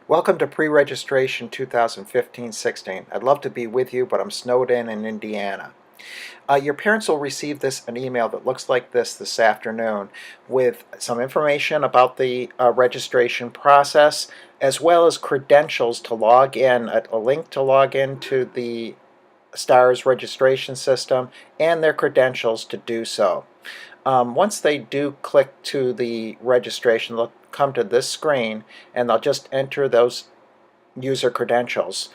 Welcome to pre-registration 2015-16. I'd love to be with you, but I'm snowed in Indiana. Your parents will receive an email that looks like this afternoon with some information about the registration process, as well as credentials to log in, a link to log in to the STARS registration system, and their credentials to do so. Once they do click to the registration, they'll come to this screen and they'll just enter those user credentials.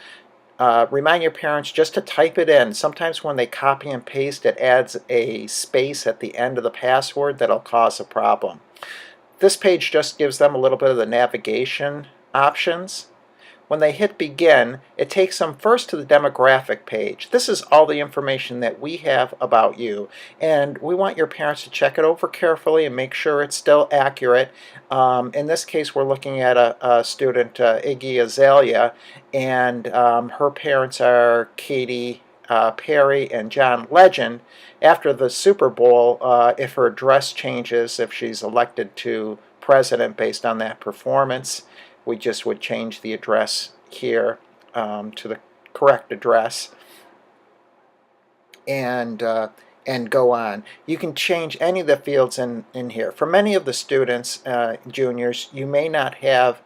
Remind your parents just to type it in. Sometimes when they copy and paste, it adds a space at the end of the password that'll cause a problem. This page just gives them a little bit of the navigation options. When they hit begin, it takes them first to the demographic page. This is all the information that we have about you, and we want your parents to check it over carefully and make sure it's still accurate. In this case, we're looking at a student, Iggy Azalea, and her parents are Katy Perry and John Legend. After the Super Bowl, if her address changes, if she's elected to president based on that performance, we just would change the address here to the correct address and go on. You can change any of the fields in here. For many of the students, juniors, you may not have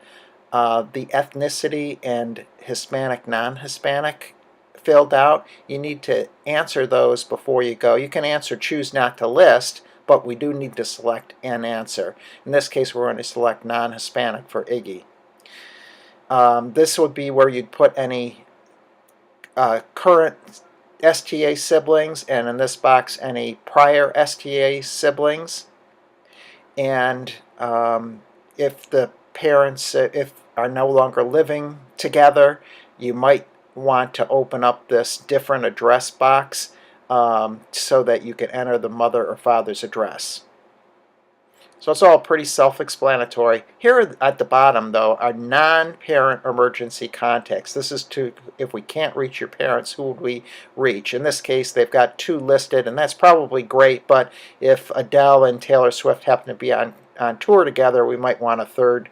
the ethnicity and Hispanic, non-Hispanic filled out. You need to answer those before you go. You can answer choose not to list, but we do need to select an answer. In this case, we're going to select non-Hispanic for Iggy. This would be where you'd put any current STA siblings, and in this box any prior STA siblings. And if the parents are no longer living together, you might want to open up this different address box so that you can enter the mother or father's address. So it's all pretty self-explanatory. Here at the bottom, though, are non-parent emergency contacts. This is to, if we can't reach your parents, who would we reach? In this case, they've got two listed, and that's probably great, but if Adele and Taylor Swift happen to be on tour together, we might want a third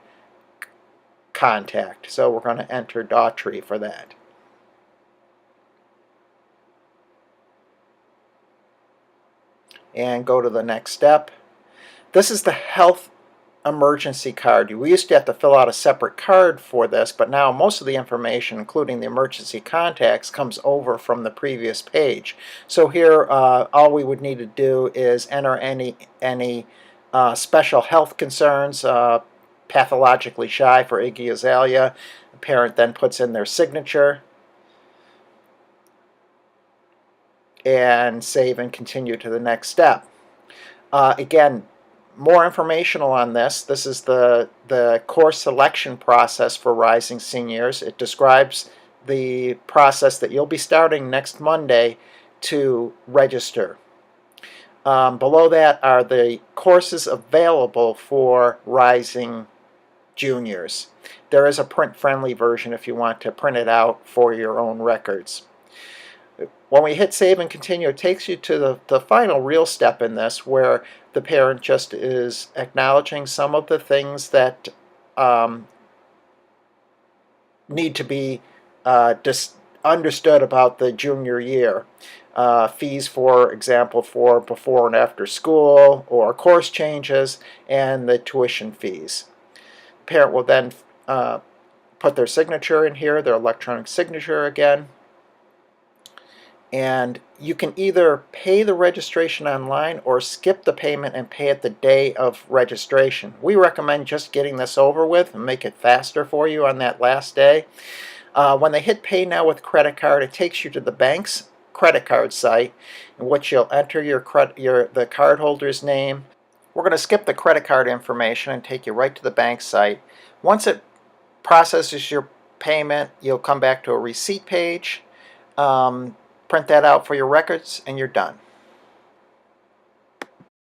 contact. So we're going to enter Daughtry for that. And go to the next step. This is the health emergency card. We used to have to fill out a separate card for this, but now most of the information, including the emergency contacts, comes over from the previous page. So here, all we would need to do is enter any special health concerns, pathologically shy for Iggy Azalea. The parent then puts in their signature, and save and continue to the next step. Again, more informational on this. This is the course selection process for rising seniors. It describes the process that you'll be starting next Monday to register. Below that are the courses available for rising juniors. There is a print-friendly version if you want to print it out for your own records. When we hit save and continue, it takes you to the final real step in this, where the parent just is acknowledging some of the things that need to be understood about the junior year. Fees, for example, for before and after school, or course changes, and the tuition fees. The parent will then put their signature in here, their electronic signature again. And you can either pay the registration online or skip the payment and pay it the day of registration. We recommend just getting this over with and make it faster for you on that last day. When they hit pay now with credit card, it takes you to the bank's credit card site, in which you'll enter the cardholder's name. We're going to skip the credit card information and take you right to the bank site. Once it processes your payment, you'll come back to a receipt page. Print that out for your records, and you're done.